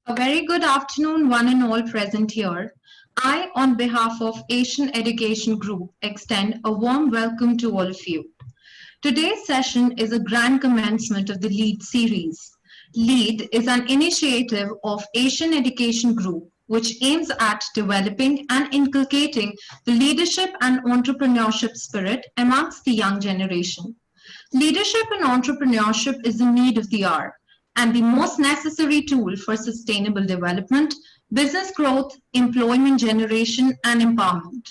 A very good afternoon, one and all present here. I, on behalf of Asian Education Group, extend a warm welcome to all of you. Today's session is a grand commencement of the LEAD series. LEAD is an initiative of Asian Education Group which aims at developing and inculcating the leadership and entrepreneurship spirit amongst the young generation. Leadership and entrepreneurship is the need of the hour and the most necessary tool for sustainable development, business growth, employment generation, and empowerment.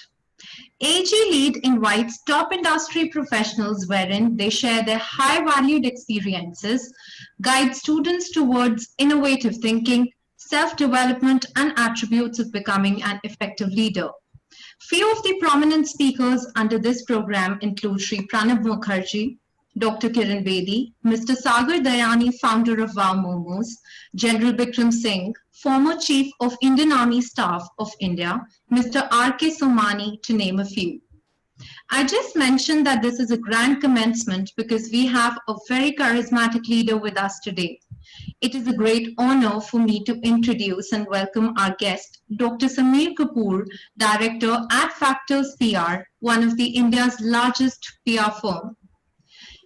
AG Lead invites top industry professionals wherein they share their high valued experiences, guide students towards innovative thinking, self development, and attributes of becoming an effective leader. Few of the prominent speakers under this program include Sri Pranab Mukherjee, Dr. Kiran Bedi, Mr. Sagar Dayani, founder of Wow Momos, General Bikram Singh, former Chief of Indian Army Staff of India, Mr. R.K. Somani, to name a few. I just mentioned that this is a grand commencement because we have a very charismatic leader with us today. It is a great honor for me to introduce and welcome our guest, Dr. Samir Kapoor, Director at Factors PR, one of the India's largest PR firm.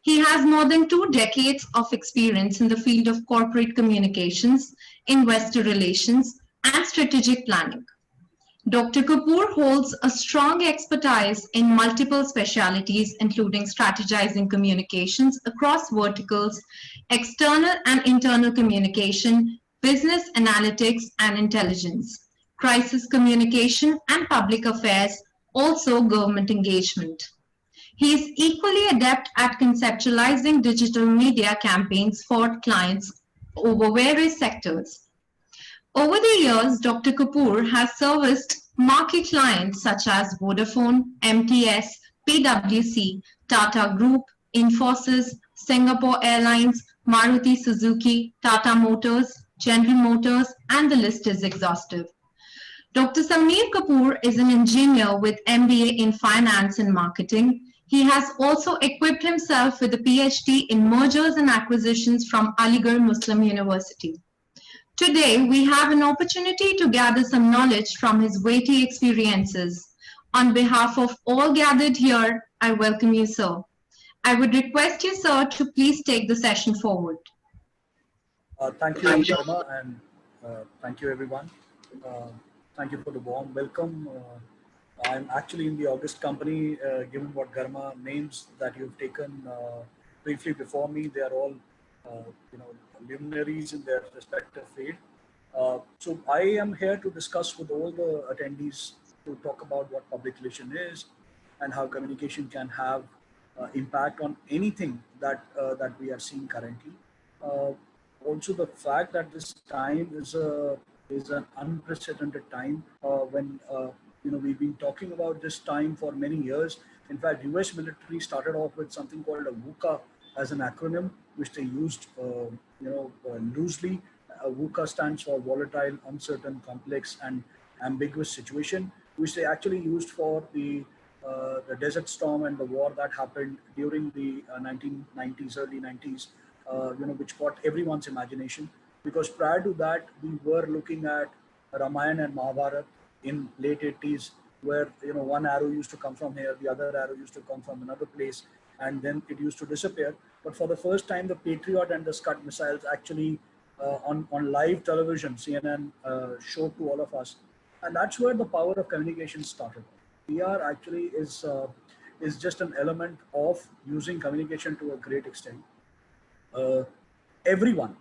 He has more than 2 decades of experience in the field of corporate communications, investor relations, and strategic planning. Dr. Kapoor holds a strong expertise in multiple specialties, including strategizing communications across verticals, external and internal communication, business analytics and intelligence, crisis communication and public affairs, also government engagement. He is equally adept at conceptualizing digital media campaigns for clients over various sectors. Over the years, Dr. Kapoor has serviced marquee clients such as Vodafone, MTS, PwC, Tata Group, Infosys, Singapore Airlines, Maruti Suzuki, Tata Motors, General Motors, and the list is exhaustive. Dr. Samir Kapoor is an engineer with MBA in Finance and Marketing. He has also equipped himself with a PhD in Mergers and Acquisitions from Aligarh Muslim University. Today, we have an opportunity to gather some knowledge from his weighty experiences. On behalf of all gathered here, I welcome you, sir. I would request you, sir, to please take the session forward. Thank you, Garma, and thank you, everyone. Uh, Thank you for the warm welcome. I'm actually in the August company, given what Garma names that you've taken briefly before me. They are all, you know, luminaries in their respective field. So I am here to discuss with all the attendees to talk about what public relation is and how communication can have impact on anything that we are seeing currently. Uh, Also, the fact that this time is an unprecedented time when we've been talking about this time for many years. In fact, U.S. military started off with something called a VUCA as an acronym, which they used loosely. VUCA stands for volatile, uncertain, complex, and ambiguous situation, which they actually used for the Desert Storm and the war that happened during the 1990s, early 90s, which caught everyone's imagination. Because prior to that, we were looking at Ramayana and Mahabharata in late 80s, where one arrow used to come from here, the other arrow used to come from another place, and then it used to disappear. But for the first time, the Patriot and the Scud missiles actually on live television, CNN showed to all of us, and that's where the power of communication started. PR actually is just an element of using communication to a great extent. uh, Everyone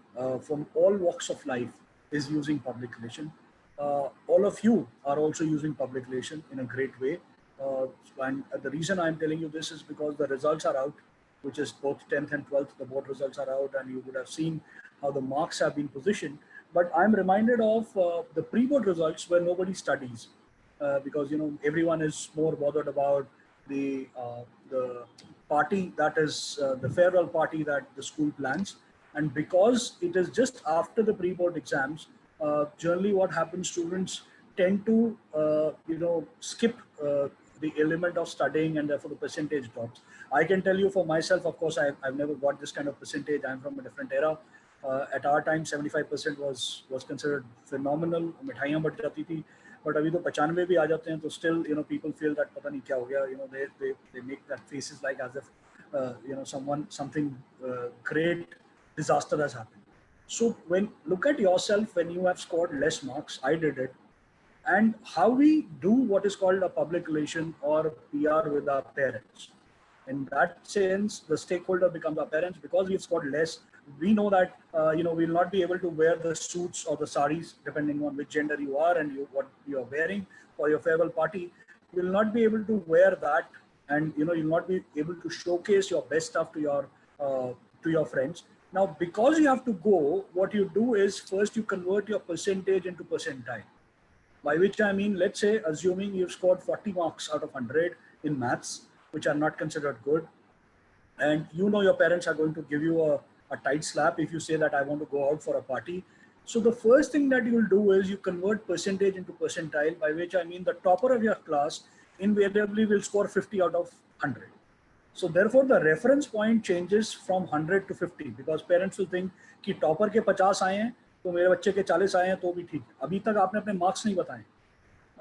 from all walks of life is using public relation. All of you are also using public relation in a great way. And the reason I'm telling you this is because the results are out, which is both 10th and 12th. The board results are out, and you would have seen how the marks have been positioned. But I'm reminded of the pre-board results where nobody studies, because everyone is more bothered about the party that is the farewell party that the school plans. And because it is just after the pre-board exams, generally what happens, students tend to skip the element of studying, and therefore the percentage drops. I can tell you for myself, of course, I've never got this kind of percentage. I'm from a different era. At our time, 75% was considered phenomenal. मिठाइयाँ बढ़ जाती थी, but अभी तो 95 भी आ जाते हैं, तो still people feel that पता नहीं क्या हो गया. They make that faces like as if something great disaster has happened. So when look at yourself when you have scored less marks, I did it, and how we do what is called a public relation or PR with our parents. In that sense, the stakeholder becomes our parents because we've scored less. We know that we'll not be able to wear the suits or the saris depending on which gender you are and what you are wearing for your farewell party. You'll not be able to wear that, and you'll not be able to showcase your best stuff to your friends. Now, because you have to go, what you do is first you convert your percentage into percentile. By which I mean, let's say, assuming you've scored 40 marks out of 100 in maths, which are not considered good, and your parents are going to give you a tight slap if you say that I want to go out for a party. So the first thing that you will do is you convert percentage into percentile, by which I mean the topper of your class invariably will score 50 out of 100. So therefore the reference point changes from 100 to 50 because parents will think कि topper के 50 आए हैं तो मेरे बच्चे के 40 आए हैं तो भी ठीक. अभी तक आपने अपने मार्क्स नहीं बताए.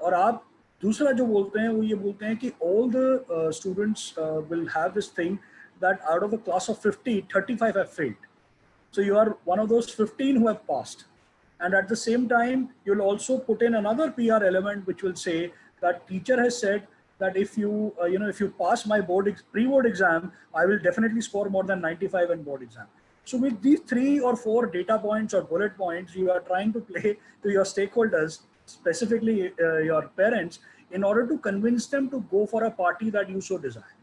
और आप दूसरा जो बोलते हैं वो ये बोलते हैं कि all the students will have this thing that out of a class of 50, 35 have failed. So you are one of those 15 who have passed. And at the same time, you'll also put in another PR element which will say that teacher has said that if you pass my pre-board exam, I will definitely score more than 95 in board exam. So with these 3 or 4 data points or bullet points, you are trying to play to your stakeholders, specifically your parents, in order to convince them to go for a party that you so desire.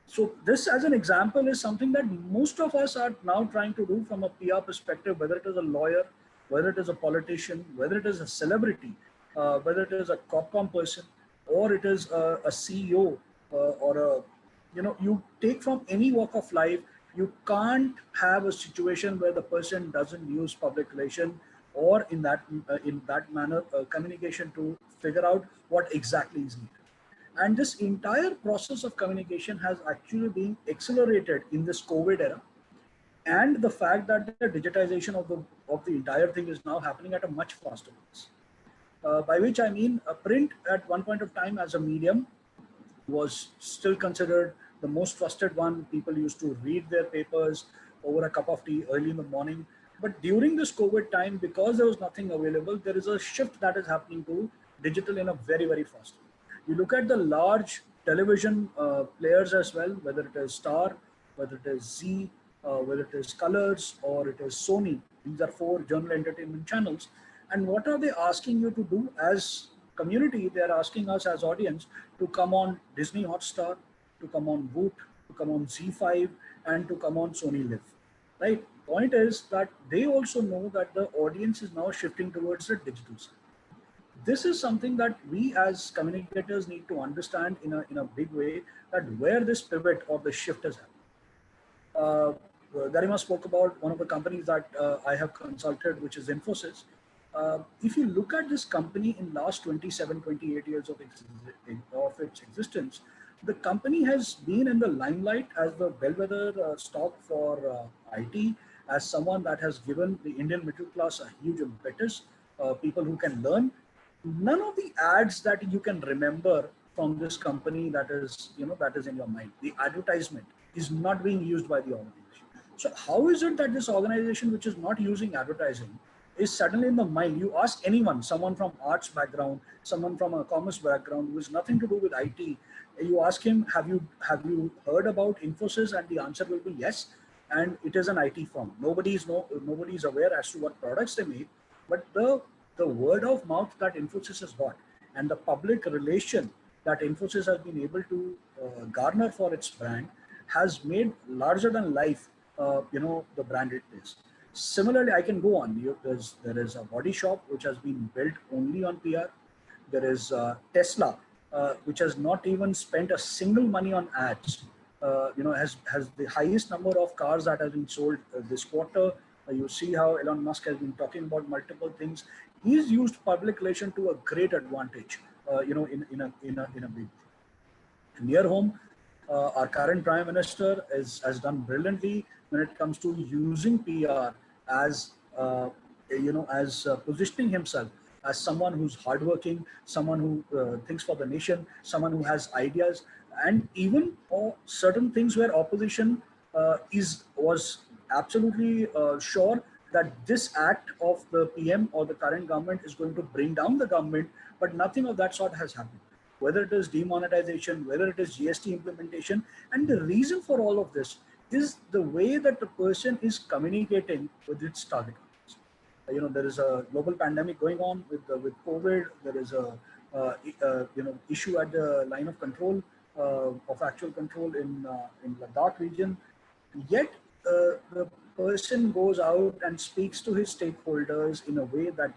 So this as an example is something that most of us are now trying to do from a PR perspective, whether it is a lawyer, whether it is a politician, whether it is a celebrity, whether it is a Corpcom person, or it is a CEO or you take from any walk of life. You can't have a situation where the person doesn't use public relation or in that manner communication to figure out what exactly is needed. And this entire process of communication has actually been accelerated in this COVID era, and the fact that the digitization of the entire thing is now happening at a much faster pace. By which I mean, print at one point of time as a medium was still considered the most trusted one. People used to read their papers over a cup of tea early in the morning. But during this COVID time, because there was nothing available, there is a shift that is happening to digital in a very, very fast way. You look at the large television players as well, whether it is Star, whether it is Z, whether it is Colors, or it is Sony. These are 4 general entertainment channels. And what are they asking you to do as community? They are asking us as audience to come on Disney Hotstar, to come on Voot, to come on Z5, and to come on Sony Live. Right? Point is that they also know that the audience is now shifting towards the digital side. This is something that we as communicators need to understand in a big way, that where this pivot or the shift is happening. Garima spoke about one of the companies that I have consulted, which is Infosys. If you look at this company in last 27, 28 years of its existence, the company has been in the limelight as the bellwether stock for IT, as someone that has given the Indian middle class a huge impetus, people who can learn. None of the ads that you can remember from this company that is in your mind, the advertisement is not being used by the organization. So how is it that this organization, which is not using advertising, is suddenly in the mind? You ask anyone, someone from arts background, someone from a commerce background who has nothing to do with IT, you ask him, have you heard about Infosys? And the answer will be yes. And it is an IT firm. Nobody is aware as to what products they make, but the word of mouth that Infosys has got and the public relation that Infosys has been able to garner for its brand has made larger than life, the brand it is. Similarly, I can go on. There is a body shop which has been built only on PR. There is Tesla, which has not even spent a single money on ads. Has the highest number of cars that have been sold this quarter. You see how Elon Musk has been talking about multiple things. He's used public relation to a great advantage, in a big thing. Near home, our current Prime Minister has done brilliantly when it comes to using PR as positioning himself as someone who's hardworking, someone who thinks for the nation, someone who has ideas, and even certain things where opposition is was absolutely sure that this act of the PM or the current government is going to bring down the government, but nothing of that sort has happened. Whether it is demonetization, whether it is GST implementation, and the reason for all of this is the way that the person is communicating with its target audience. There is a global pandemic going on with COVID. There is a issue at the line of control of actual control in Ladakh region. Yet the person goes out and speaks to his stakeholders in a way that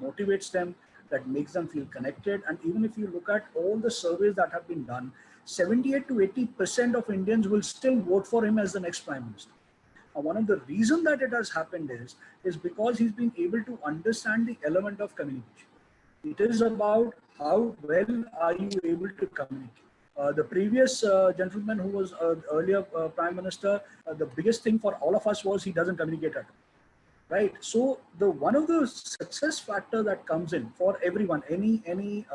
motivates them, that makes them feel connected. And even if you look at all the surveys that have been done, 78 to 80% of Indians will still vote for him as the next prime minister. One of the reasons that it has happened is because he's been able to understand the element of communication. It is about how well are you able to communicate. The previous gentleman who was earlier prime minister, the biggest thing for all of us was he doesn't communicate at all. Right. So the one of the success factor that comes in for everyone, any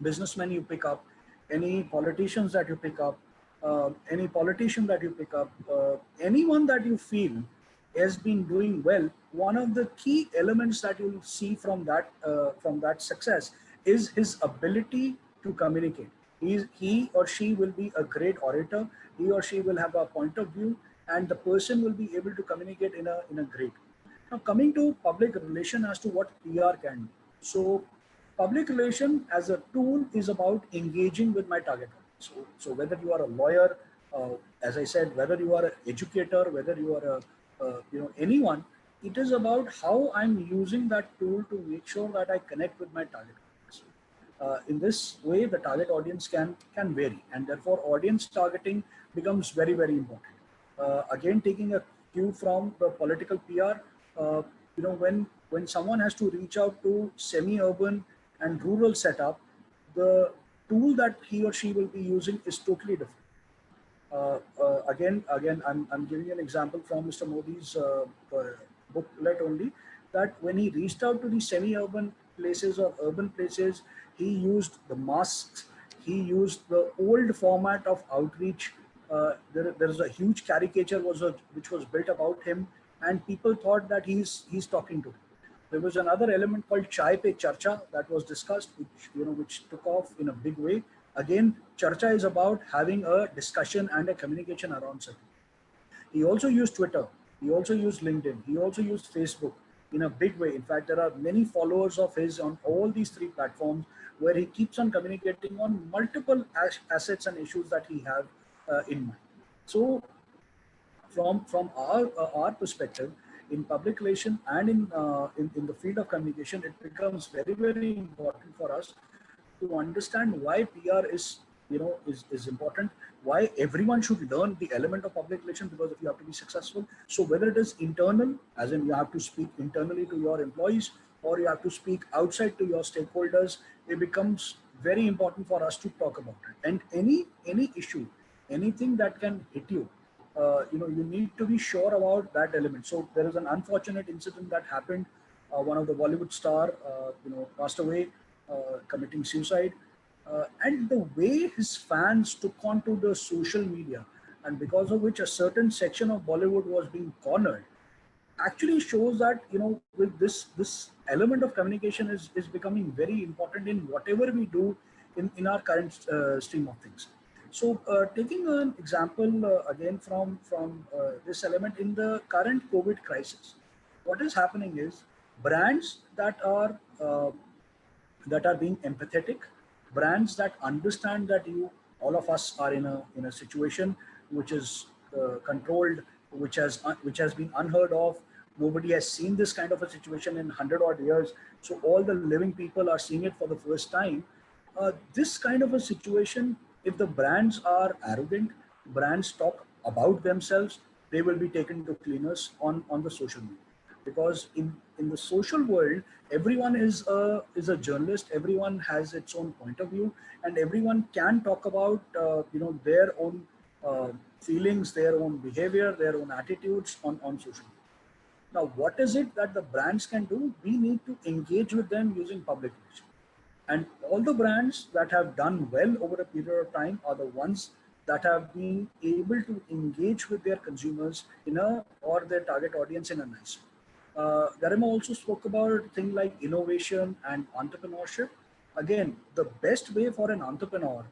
businessman you pick up, any politicians that you pick up, any politician that you pick up, anyone that you feel has been doing well, one of the key elements that you'll see from that success is his ability to communicate. He or she will be a great orator. He or she will have a point of view, and the person will be able to communicate in a great way. Now, coming to public relation as to what PR can do. So public relation as a tool is about engaging with my target audience. So whether you are a lawyer, as I said, whether you are an educator, whether you are anyone, it is about how I'm using that tool to make sure that I connect with my target audience. In this way, the target audience can vary, and therefore audience targeting becomes very, very important. Again, taking a cue from the political PR, when someone has to reach out to semi-urban and rural setup, the tool that he or she will be using is totally different. Again, I'm giving an example from Mr. Modi's booklet only, that when he reached out to the semi-urban places or urban places, he used the masks, he used the old format of outreach. There is a huge caricature which was built about him, and people thought that he's talking to him. There was another element called Chai Pe Charcha that was discussed, which took off in a big way. Again, Charcha is about having a discussion and a communication around something. He also used Twitter. He also used LinkedIn. He also used Facebook in a big way. In fact, there are many followers of his on all these three platforms where he keeps on communicating on multiple assets and issues that he have in mind. So from our perspective, in public relation and in the field of communication, it becomes very, very important for us to understand why PR is important, why everyone should learn the element of public relation, because if you have to be successful. So whether it is internal, as in you have to speak internally to your employees, or you have to speak outside to your stakeholders, it becomes very important for us to talk about it. And any issue, anything that can hit you, you need to be sure about that element. So there is an unfortunate incident that happened. One of the Bollywood star, passed away, committing suicide. And the way his fans took onto the social media, and because of which a certain section of Bollywood was being cornered, actually shows that with this element of communication is becoming very important in whatever we do in our current stream of things. So taking an example again from this element in the current COVID crisis, what is happening is brands that are being empathetic, brands that understand that all of us are in a situation which is controlled, which has been unheard of. Nobody has seen this kind of a situation in 100 odd years. So all the living people are seeing it for the first time. This kind of a situation, if the brands are arrogant, brands talk about themselves, they will be taken to cleaners on the social media. Because in the social world, everyone is a journalist, everyone has its own point of view, and everyone can talk about their own feelings, their own behavior, their own attitudes on social media. Now, what is it that the brands can do? We need to engage with them using public relations. And all the brands that have done well over a period of time are the ones that have been able to engage with their consumers in a or their target audience in a nice way. Garima also spoke about things like innovation and entrepreneurship. Again, the best way for an entrepreneur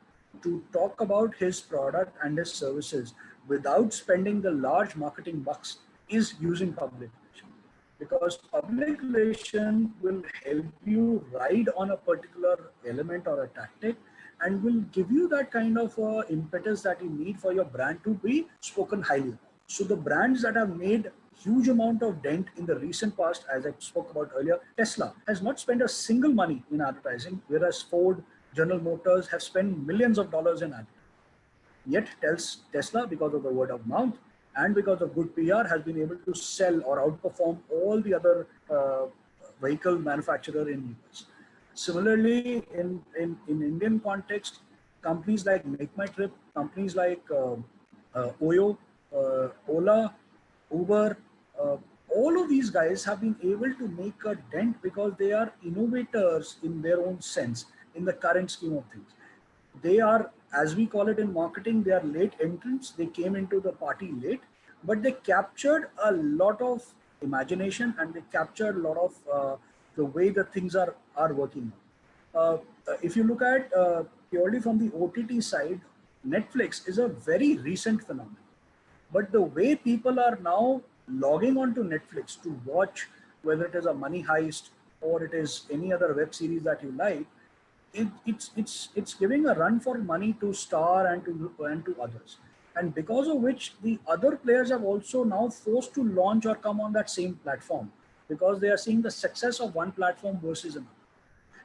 to talk about his product and his services without spending the large marketing bucks is using public relations, because public relation will help you ride on a particular element or a tactic and will give you that kind of impetus that you need for your brand to be spoken highly about. So the brands that have made huge amount of dent in the recent past, as I spoke about earlier, Tesla has not spent a single money in advertising, whereas Ford, General Motors have spent millions of dollars in advertising. Yet Tesla, because of the word of mouth and because of good PR, has been able to sell or outperform all the other vehicle manufacturer in US. Similarly, in Indian context, companies like Make My Trip, companies like Oyo, Ola, Uber, uh, all of these guys have been able to make a dent because they are innovators in their own sense in the current scheme of things. They are, as we call it in marketing, they are late entrants. They came into the party late, but they captured a lot of imagination and they captured a lot of the way that things are working. If you look at purely from the OTT side, Netflix is a very recent phenomenon. But the way people are now logging onto Netflix to watch, whether it is a Money Heist or it is any other web series that you like, it's giving a run for money to Star and to others, and because of which the other players have also now forced to launch or come on that same platform because they are seeing the success of one platform versus another.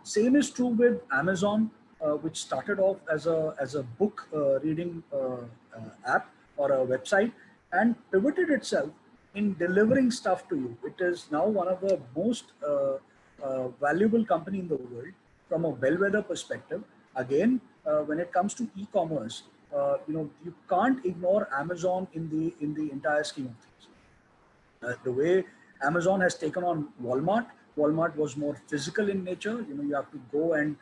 Same is true with Amazon, which started off as a book reading app or a website and pivoted itself in delivering stuff to you. It is now one of the most valuable company in the world from a bellwether perspective. Again, when it comes to e-commerce, you can't ignore Amazon in the entire scheme of things. The way Amazon has taken on Walmart. Walmart was more physical in nature. You have to go and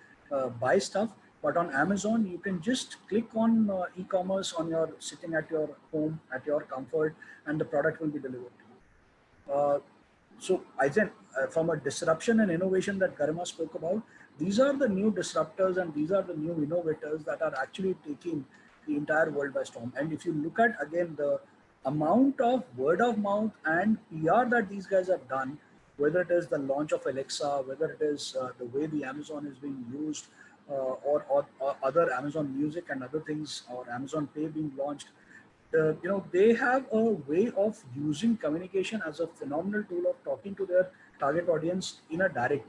buy stuff. But on Amazon, you can just click on e-commerce on your sitting at your home, at your comfort, and the product will be delivered to you. So I think from a disruption and innovation that Garima spoke about, these are the new disruptors and these are the new innovators that are actually taking the entire world by storm. And if you look at again the amount of word of mouth and PR that these guys have done, whether it is the launch of Alexa, whether it is the way the Amazon is being used, or other Amazon Music and other things, or Amazon Pay being launched, they have a way of using communication as a phenomenal tool of talking to their target audience in a direct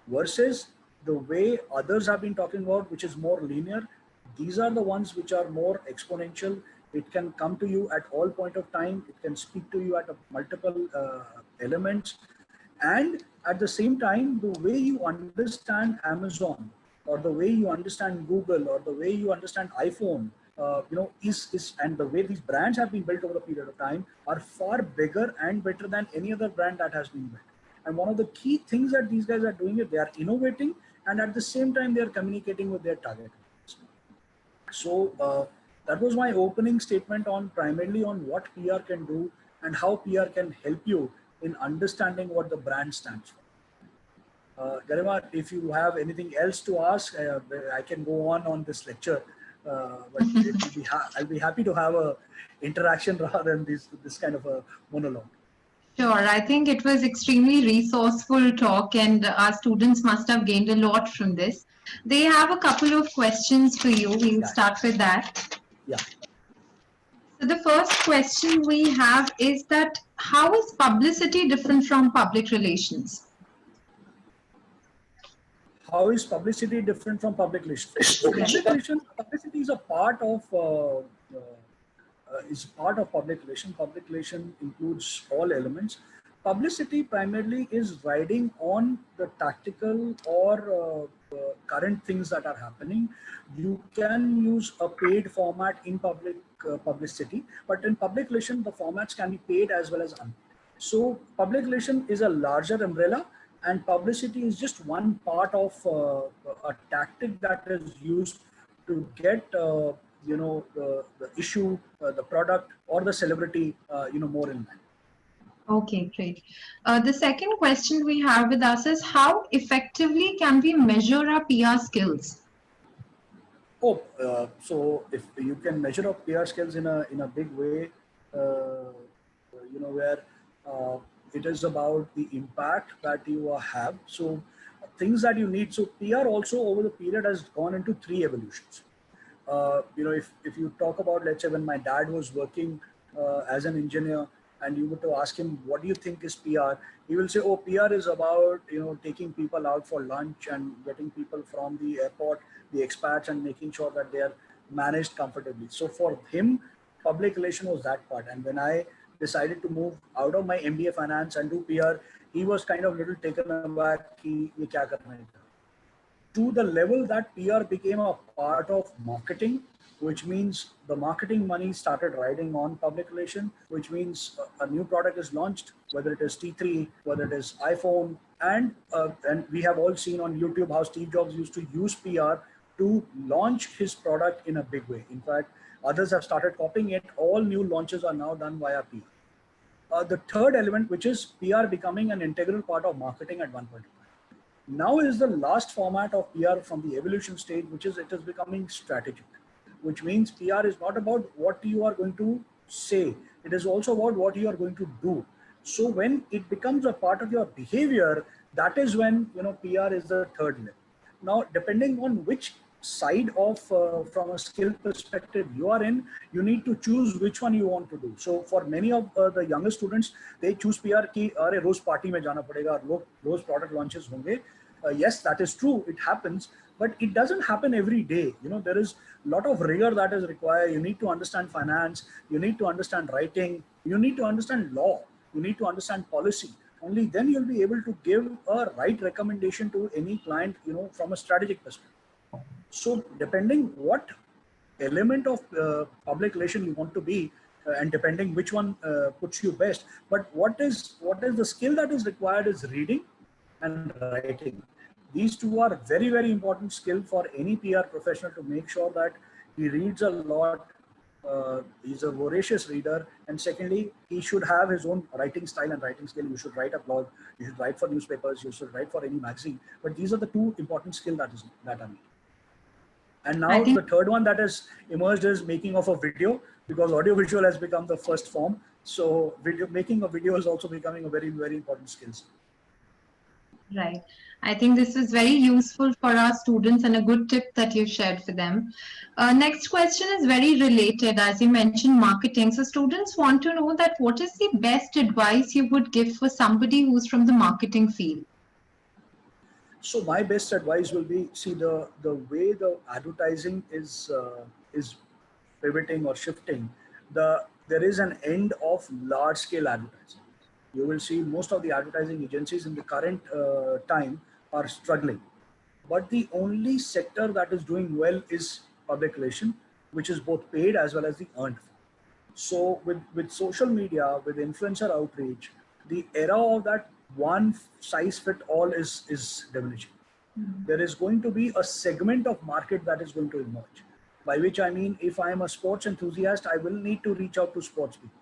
versus the way others have been talking about, which is more linear. These are the ones which are more exponential. It can come to you at all point of time. It can speak to you at multiple elements. And at the same time, the way you understand Amazon or the way you understand Google or the way you understand iPhone, is and the way these brands have been built over a period of time are far bigger and better than any other brand that has been built. And one of the key things that these guys are doing is they are innovating and at the same time they are communicating with their target. So that was my opening statement on primarily on what PR can do and how PR can help you in understanding what the brand stands for. Garima, if you have anything else to ask, I can go on this lecture, but I'll be happy to have a interaction rather than this kind of a monologue. Sure, I think it was extremely resourceful talk and our students must have gained a lot from this. They have a couple of questions for you. We'll start with that. Yeah. So the first question we have is that how is publicity different from public relations? How is publicity different from public relations? Publicity is a part of public relation. Public relation includes all elements. Publicity primarily is riding on the tactical or current things that are happening. You can use a paid format in publicity, but in public relation, the formats can be paid as well as unpaid. So public relation is a larger umbrella, and publicity is just one part of a tactic that is used to get the issue, the product, or the celebrity more in mind. Okay, great. The second question we have with us is how effectively can we measure our PR skills? So if you can measure up PR skills in a big way, uh, where uh, it is about the impact that you have. So things that you need. So PR also over the period has gone into three evolutions. If you talk about, let's say, when my dad was working as an engineer, and you were to ask him, what do you think is PR? He will say, oh, PR is about, taking people out for lunch and getting people from the airport, the expats, and making sure that they are managed comfortably. So for him, public relation was that part. And when I decided to move out of my MBA finance and do PR, he was kind of little taken aback, कि ये क्या करना है? To the level that PR became a part of marketing, which means the marketing money started riding on public relation, which means a new product is launched, whether it is T3, whether it is iPhone, and we have all seen on YouTube how Steve Jobs used to use PR to launch his product in a big way. In fact, others have started copying it. All new launches are now done via PR. The third element, which is PR becoming an integral part of marketing at one point. Now is the last format of PR from the evolution stage, which is it is becoming strategic, which means PR is not about what you are going to say. It is also about what you are going to do. So when it becomes a part of your behavior, that is when, PR is the third level. Now, depending on which side of from a skill perspective you are in, you need to choose which one you want to do. So for many of the younger students, they choose PR ki अरे रोज party में जाना पड़ेगा, रोज product launches होंगे. Yes, that is true, it happens, but it doesn't happen every day. There is a lot of rigor that is required. You need to understand finance, you need to understand writing, you need to understand law, you need to understand policy. Only then you'll be able to give a right recommendation to any client, from a strategic perspective. So depending what element of public relation you want to be, and depending which one puts you best, but what is the skill that is required is reading and writing. These two are very, very important skill for any PR professional to make sure that he reads a lot. He's a voracious reader, and secondly, he should have his own writing style and writing skill. You should write a blog, you should write for newspapers, you should write for any magazine. But these are the two important skills that are needed. And now the third one that has emerged is making of a video, because audio visual has become the first form. So making a video is also becoming a very, very important skill. Right. I think this is very useful for our students and a good tip that you shared for them. Next question is very related, as you mentioned, marketing. So students want to know that what is the best advice you would give for somebody who's from the marketing field? So my best advice will be, see, the way the advertising is pivoting or shifting, there is an end of large scale advertising. You will see most of the advertising agencies in the current time are struggling. But the only sector that is doing well is public relation, which is both paid as well as the earned. So with social media, with influencer outreach, the era of that one size fit all is diminishing. There is going to be a segment of market that is going to emerge. By which I mean, if I am a sports enthusiast, I will need to reach out to sports people.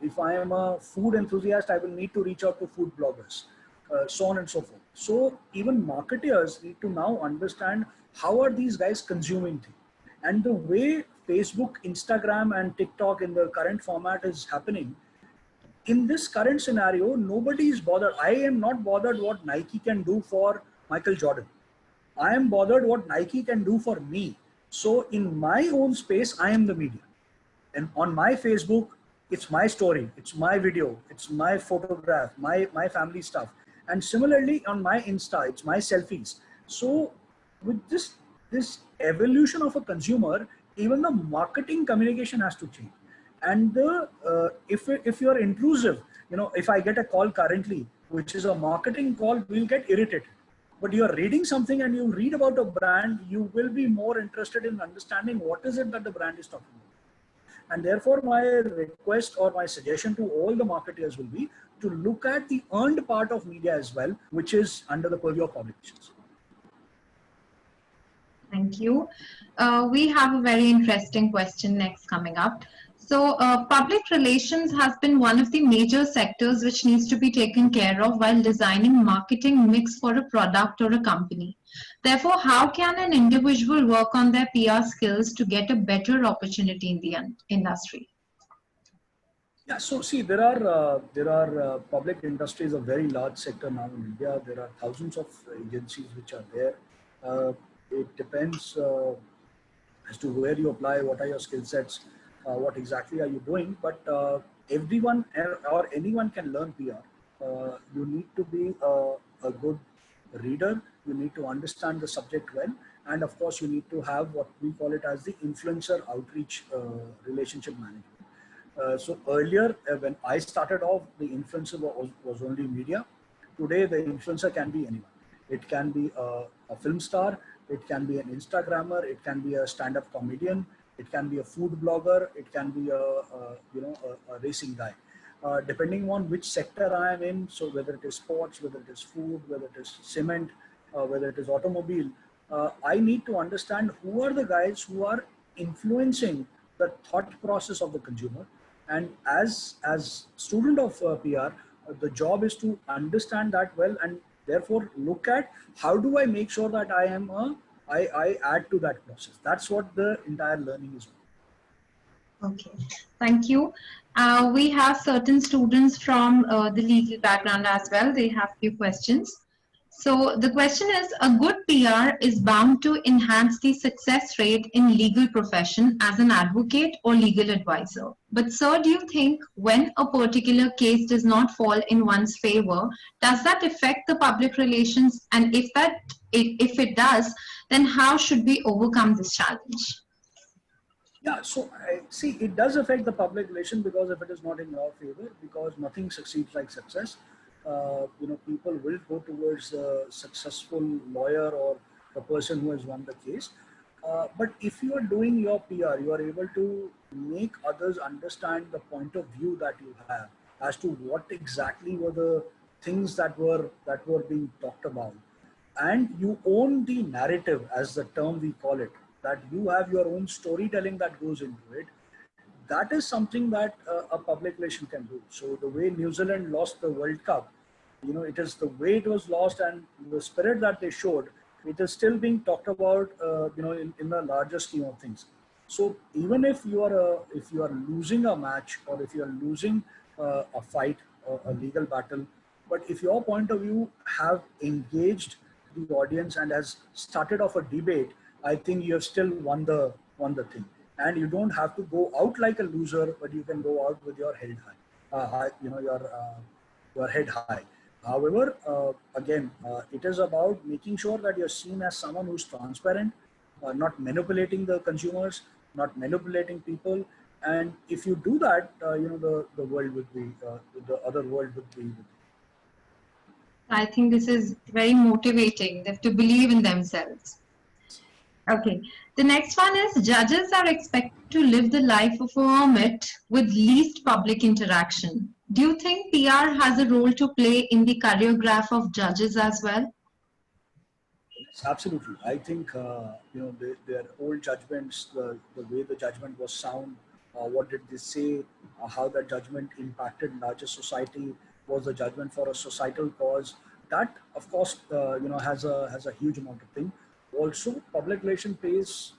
If I am a food enthusiast, I will need to reach out to food bloggers, so on and so forth. So even marketers need to now understand how are these guys consuming things. And the way Facebook, Instagram, and TikTok in the current format is happening, in this current scenario, nobody is bothered. I am not bothered what Nike can do for Michael Jordan. I am bothered what Nike can do for me. So in my own space, I am the media. And on my Facebook, it's my story, it's my video, it's my photograph, my family stuff. And similarly on my Insta, it's my selfies. So with this evolution of a consumer, even the marketing communication has to change. And if you're intrusive, if I get a call currently, which is a marketing call, we'll get irritated. But you're reading something and you read about a brand, you will be more interested in understanding what is it that the brand is talking about. And therefore, my request or my suggestion to all the marketers will be, to look at the earned part of media as well, which is under the purview of publications. Thank you. We have a very interesting question next coming up. So, public relations has been one of the major sectors which needs to be taken care of while designing marketing mix for a product or a company. Therefore, how can an individual work on their PR skills to get a better opportunity in the industry? Yeah, so see, there are public industry is a very large sector now in India. There are thousands of agencies which are there. It depends as to where you apply, what are your skill sets, what exactly are you doing. But everyone or anyone can learn PR. You need to be a good reader. You need to understand the subject well, and of course, you need to have what we call it as the influencer outreach relationship management. So earlier, when I started off, the influencer was only media. Today, the influencer can be anyone. It can be a film star, it can be an Instagrammer, it can be a stand-up comedian, it can be a food blogger, it can be a racing guy. Depending on which sector I am in, so whether it is sports, whether it is food, whether it is cement, whether it is automobile, I need to understand who are the guys who are influencing the thought process of the consumer. And as student of PR, the job is to understand that well, and therefore look at how do I make sure that I add to that process. That's what the entire learning is. Okay, thank you. We have certain students from the legal background as well. They have few questions. So the question is, a good PR is bound to enhance the success rate in legal profession as an advocate or legal advisor. But sir, do you think when a particular case does not fall in one's favor, does that affect the public relations? And if it does, then how should we overcome this challenge? Yeah, so I see it does affect the public relation because if it is not in your favor, because nothing succeeds like success. People will go towards a successful lawyer or the person who has won the case. But if you are doing your PR, you are able to make others understand the point of view that you have as to what exactly were the things that were being talked about, and you own the narrative, as the term we call it, that you have your own storytelling that goes into it. That is something that a public relation can do. So the way New Zealand lost the World Cup, it is the way it was lost and the spirit that they showed. It is still being talked about, in the larger scheme of things. So even if you are losing a match, or if you are losing a fight or a legal battle, but if your point of view have engaged the audience and has started off a debate, I think you have still won the thing. And you don't have to go out like a loser, but you can go out with your head high, your head high. However, again, it is about making sure that you're seen as someone who's transparent, not manipulating the consumers, not manipulating people. And if you do that, the world would be, the other world would be. I think this is very motivating. They have to believe in themselves. Okay. The next one is, judges are expected to live the life of a hermit with least public interaction. Do you think PR has a role to play in the choreograph of judges as well? Yes, absolutely. I think, their old judgments, the way the judgment was sound, what did they say, how that judgment impacted larger society, was the judgment for a societal cause. That, of course, has a huge amount of thing. Also, public relation plays,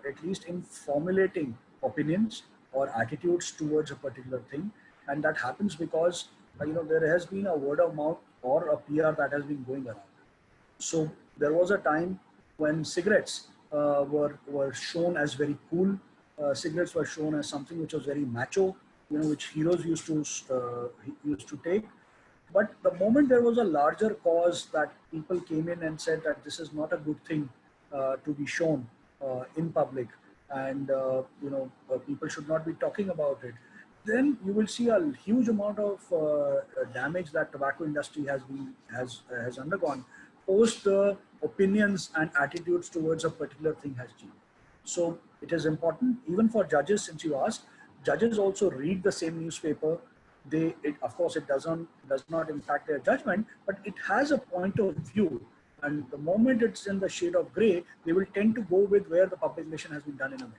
at least in formulating opinions or attitudes towards a particular thing, and that happens because there has been a word of mouth or a PR that has been going around. So there was a time when cigarettes were shown as very cool. Cigarettes were shown as something which was very macho, which heroes used to take. But the moment there was a larger cause that people came in and said that this is not a good thing to be shown in public, and people should not be talking about it, then you will see a huge amount of damage that tobacco industry has undergone post the opinions and attitudes towards a particular thing has changed. So it is important even for judges, since you asked, judges also read the same newspaper. of course, it does not impact their judgment, but it has a point of view. And the moment it's in the shade of gray, they will tend to go with where the publication has been done in a minute.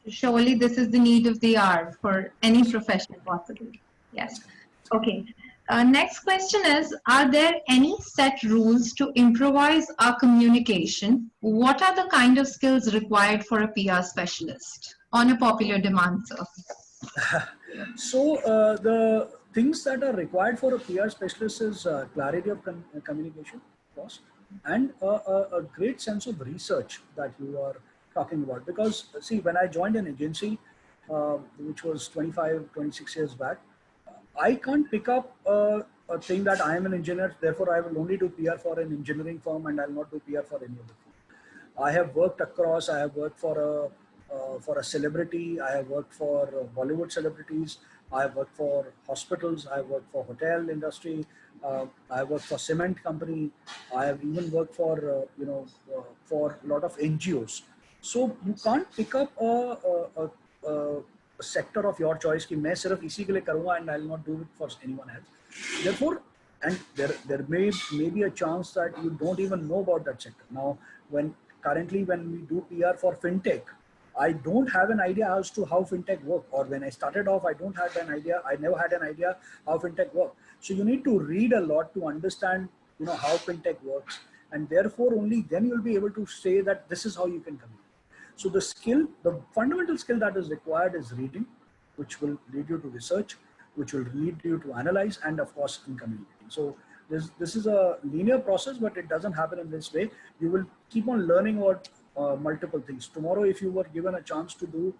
Surely this is the need of the hour for any profession possible. Yes. Okay. Next question is, are there any set rules to improvise our communication? What are the kind of skills required for a PR specialist on a popular demand, sir? So the things that are required for a PR specialist is clarity of communication, of course, and a great sense of research that you are talking about. Because see, when I joined an agency, which was 25, 26 years back, I can't pick up a thing that I am an engineer, therefore I will only do PR for an engineering firm and I'll not do PR for any other firm. I have worked across, I have worked for a celebrity, I have worked for Bollywood celebrities, I have worked for hospitals, I have worked for hotel industry, I have worked for cement company, I have even worked for, for a lot of NGOs. So you can't pick up a sector of your choice कि मैं सिर्फ इसी के लिए करूँगा and I'll not do it for anyone else. Therefore, and there may be a chance that you don't even know about that sector. Now, when we do PR for fintech, I don't have an idea as to how fintech work. Or when I started off, I never had an idea how fintech work. So you need to read a lot to understand, how fintech works, and therefore only then you'll be able to say that this is how you can communicate. So the fundamental skill that is required is reading, which will lead you to research, which will lead you to analyze, and of course in communicating. So this is a linear process, but it doesn't happen in this way. You will keep on learning about multiple things. Tomorrow, if you were given a chance to do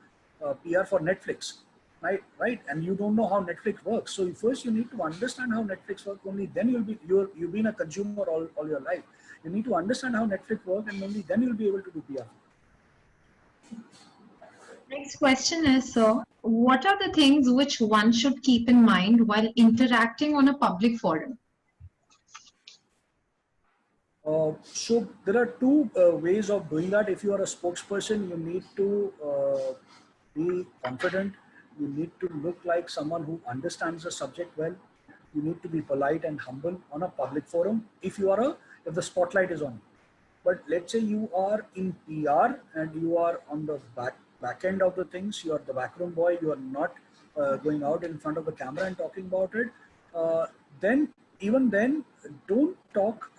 PR for Netflix, right, and you don't know how Netflix works, so first you need to understand how Netflix works. Only then you've been a consumer all your life. You need to understand how Netflix works, and only then you'll be able to do PR. Next question is, sir, what are the things which one should keep in mind while interacting on a public forum? So there are two ways of doing that. If you are a spokesperson, you need to be confident. You need to look like someone who understands the subject well. You need to be polite and humble on a public forum if the spotlight is on you. But let's say you are in PR and you are on the back end of the things, you are the backroom boy, you are not going out in front of the camera and talking about it, then don't talk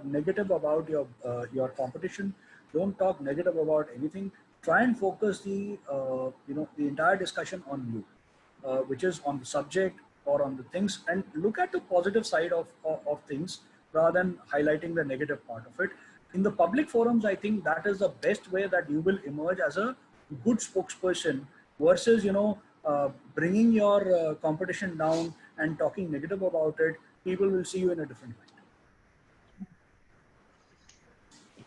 negative about your competition. Don't talk negative about anything. Try and focus the entire discussion on you, which is on the subject or on the things, and look at the positive side of things rather than highlighting the negative part of it. In the public forums, I think that is the best way that you will emerge as a good spokesperson versus bringing your competition down and talking negative about it. People will see you in a different light.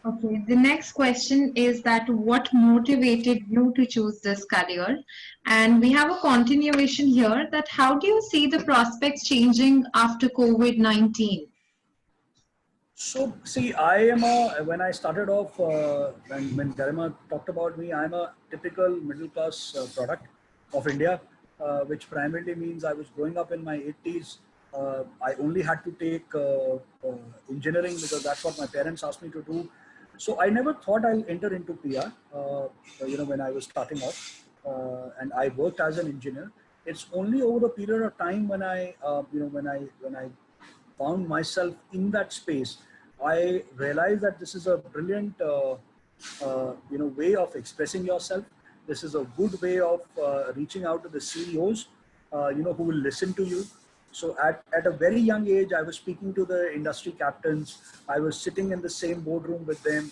Okay, the next question is that what motivated you to choose this career? And we have a continuation here that how do you see the prospects changing after COVID-19? So see, when I started off, when Garima talked about me, I'm a typical middle class product of India, which primarily means I was growing up in my 80s. I only had to take engineering because that's what my parents asked me to do. So I never thought I'll enter into PR, when I was starting off, and I worked as an engineer. It's only over the period of time when I found myself in that space, I realized that this is a brilliant, way of expressing yourself. This is a good way of reaching out to the CEOs, who will listen to you. So at a very young age, I was speaking to the industry captains. I was sitting in the same boardroom with them.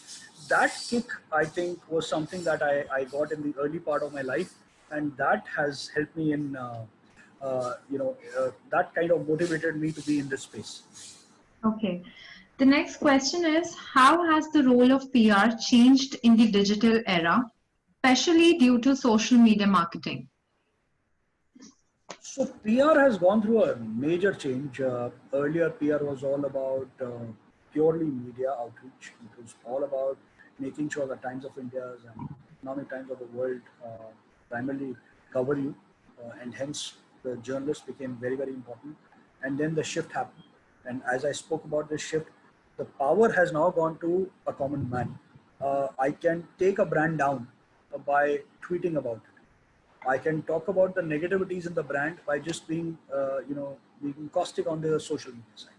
That kick, I think, was something that I got in the early part of my life. And that has helped me in, that kind of motivated me to be in this space. Okay. The next question is, how has the role of PR changed in the digital era, especially due to social media marketing? So PR has gone through a major change. Earlier, PR was all about purely media outreach. It was all about making sure the Times of India and Economic Times of the world primarily cover you. and hence the journalists became very, very important. And then the shift happened. And as I spoke about this shift, the power has now gone to a common man. I can take a brand down by tweeting about it. I can talk about the negativities in the brand by just being, being caustic on the social media side.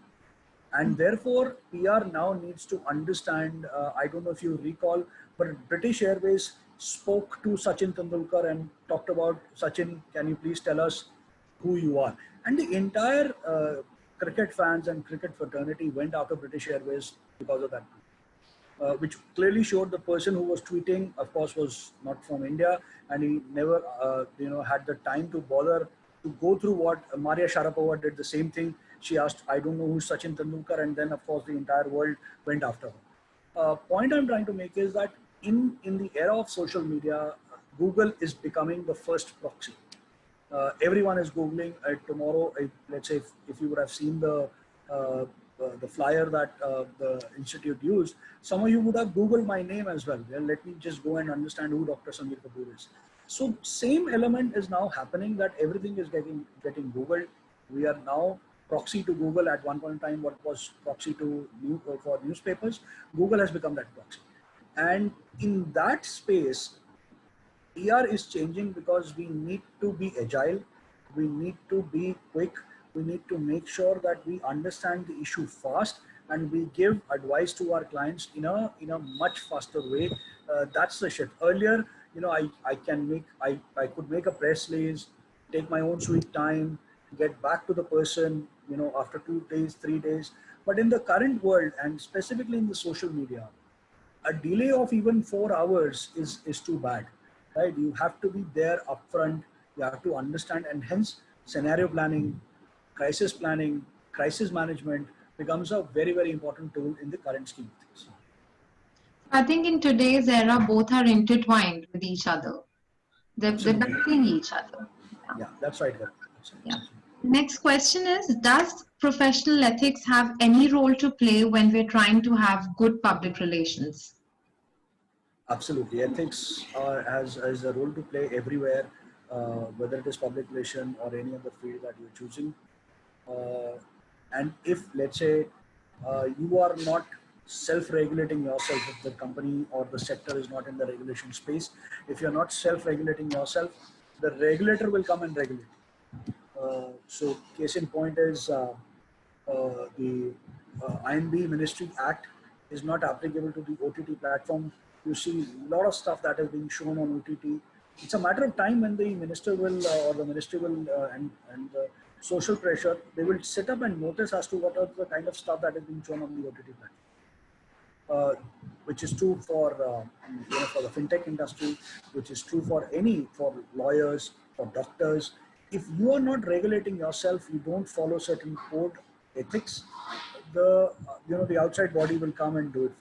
And therefore, PR now needs to understand. I don't know if you recall, but British Airways spoke to Sachin Tendulkar and talked about, Sachin, can you please tell us who you are? And the entire cricket fans and cricket fraternity went after British Airways because of that. Which clearly showed the person who was tweeting, of course, was not from India, and he never, had the time to bother to go through what Maria Sharapova did. The same thing. She asked, "I don't know who's Sachin Tendulkar," and then, of course, the entire world went after her. Point I'm trying to make is that in the era of social media, Google is becoming the first proxy. Everyone is Googling tomorrow. Let's say if you would have seen the flyer that the institute used, some of you would have Googled my name as well. Well, let me just go and understand who Dr. Samir Kapoor is. So same element is now happening, that everything is getting Googled. We are now proxy to Google. At one point in time, what was proxy to for newspapers, Google has become that proxy. And in that space, PR is changing because we need to be agile, we need to be quick, we need to make sure that we understand the issue fast and we give advice to our clients in a much faster way. That's the shift. Earlier, I could make a press release, take my own sweet time, get back to the person, after 2 days, 3 days. But in the current world, and specifically in the social media, a delay of even 4 hours is too bad, right? You have to be there upfront. You have to understand, and hence scenario planning, crisis management becomes a very, very important tool in the current scheme of things. I think in today's era, both are intertwined with each other. They're backing each other. Yeah, that's right. Yeah. Next question is, does professional ethics have any role to play when we're trying to have good public relations? Absolutely. Ethics has a role to play everywhere, whether it is public relation or any other field that you're choosing. And if, let's say, you are not self-regulating yourself, if the company or the sector is not in the regulation space, if you're not self-regulating yourself, the regulator will come and regulate. So case in point is the INB Ministry Act is not applicable to the OTT platform. You see a lot of stuff that is being shown on OTT. It's a matter of time when the minister will or the ministry will and the social pressure, they will sit up and notice as to what are the kind of stuff that is being shown on the OTT platform. Which is true for for the fintech industry, which is true for lawyers, for doctors. If you are not regulating yourself, you don't follow certain code ethics, the outside body will come and do it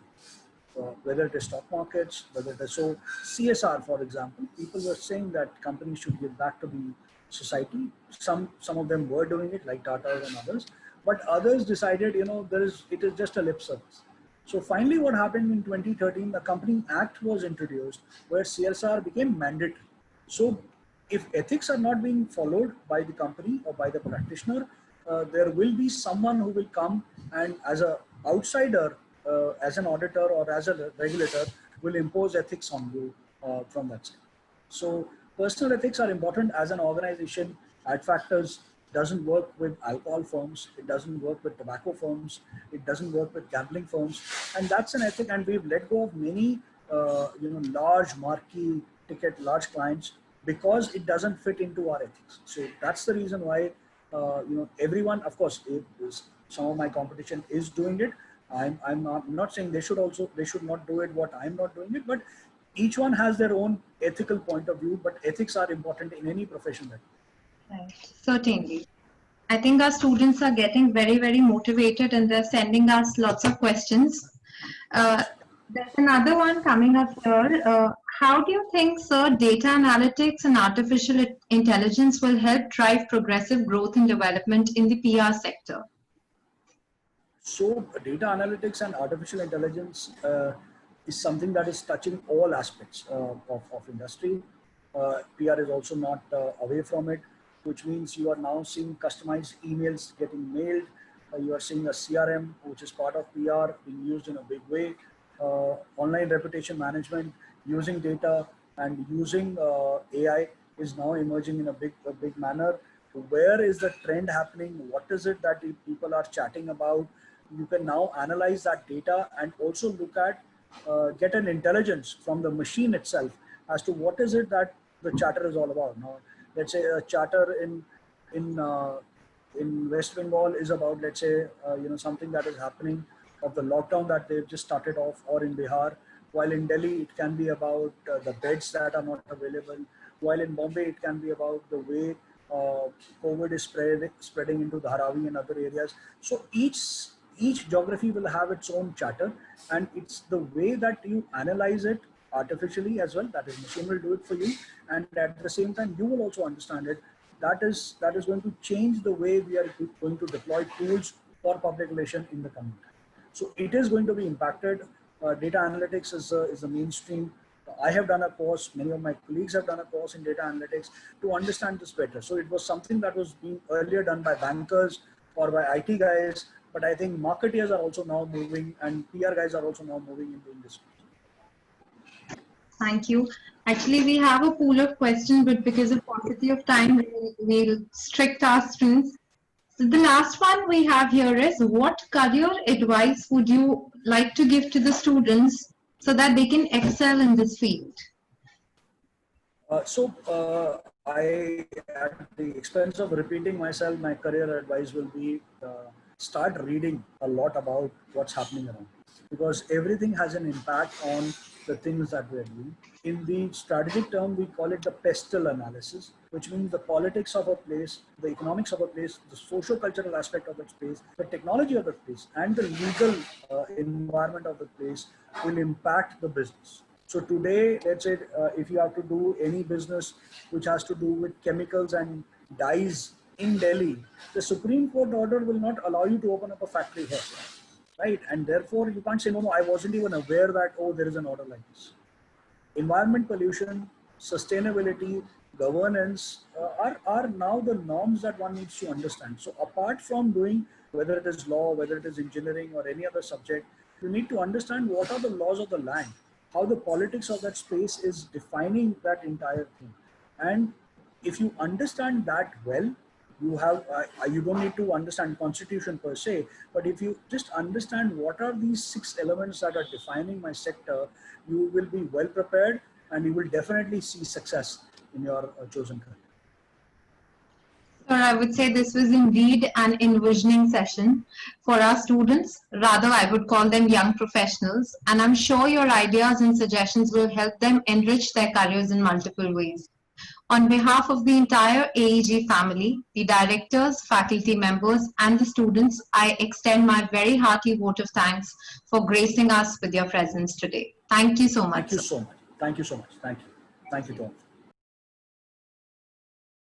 for you. Whether it is stock markets, whether it is CSR, for example, people were saying that companies should give back to the society. Some of them were doing it, like Tata and others, but others decided, it is just a lip service. So finally, what happened in 2013, the Company Act was introduced where CSR became mandatory. So if ethics are not being followed by the company or by the practitioner, there will be someone who will come and as an outsider, as an auditor or as a regulator, will impose ethics on you from that side. So personal ethics are important as an organization. Adfactors doesn't work with alcohol firms, it doesn't work with tobacco firms, it doesn't work with gambling firms, and that's an ethic. And we've let go of many large marquee ticket, large clients because it doesn't fit into our ethics. So that's the reason why everyone, of course, some of my competition is doing it. I'm not saying they should not do it what I'm not doing it, but each one has their own ethical point of view. But ethics are important in any profession. Right. Certainly. I think our students are getting very, very motivated and they're sending us lots of questions. There's another one coming up here. How do you think, sir, data analytics and artificial intelligence will help drive progressive growth and development in the PR sector? So data analytics and artificial intelligence is something that is touching all aspects of industry. PR is also not away from it, which means you are now seeing customized emails getting mailed. You are seeing a CRM, which is part of PR, being used in a big way. Online reputation management using data and using AI is now emerging in a big manner. Where is the trend happening? What is it that people are chatting about? You can now analyze that data and also look at, get an intelligence from the machine itself as to what is it that the chatter is all about. Now, let's say a chatter in uh, in West Bengal is about, let's say, something that is happening of the lockdown that they've just started off, or in Bihar. While in Delhi, it can be about the beds that are not available. While in Bombay, it can be about the way COVID is spreading into Dharavi and other areas. So each geography will have its own chatter, and it's the way that you analyze it artificially as well. That is, machine will do it for you, and at the same time, you will also understand it. That is going to change the way we are going to deploy tools for public relation in the coming time. So it is going to be impacted. Data analytics is the mainstream. I have done a course, many of my colleagues have done a course in data analytics to understand this better. So it was something that was being earlier done by bankers or by IT guys, but I think marketeers are also now moving, and PR guys are also now moving into this. Thank you. Actually, we have a pool of questions, but because of paucity of time, we'll strict our strings. So the last one we have here is, what career advice would you like to give to the students so that they can excel in this field? I, at the expense of repeating myself, my career advice will be start reading a lot about what's happening around, because everything has an impact on the things that we're doing. In the strategic term, we call it the pestle analysis, which means the politics of a place, the economics of a place, the socio-cultural aspect of that place, the technology of the place, and the legal environment of the place will impact the business. So today, let's say, if you have to do any business which has to do with chemicals and dyes in Delhi, the Supreme Court order will not allow you to open up a factory here, right? And therefore, you can't say, no, I wasn't even aware that, oh, there is an order like this. Environment pollution, sustainability, governance are now the norms that one needs to understand. So apart from doing, whether it is law, whether it is engineering or any other subject, you need to understand what are the laws of the land, how the politics of that space is defining that entire thing. And if you understand that well, you have you don't need to understand constitution per se, but if you just understand what are these 6 elements that are defining my sector, you will be well prepared and you will definitely see success in your chosen career. Sir, I would say this was indeed an envisioning session for our students. Rather, I would call them young professionals. And I'm sure your ideas and suggestions will help them enrich their careers in multiple ways. On behalf of the entire AEG family, the directors, faculty members, and the students, I extend my very hearty vote of thanks for gracing us with your presence today. Thank you so much. Thank you so much. Thank you so much. Thank you. Thank you, Tom.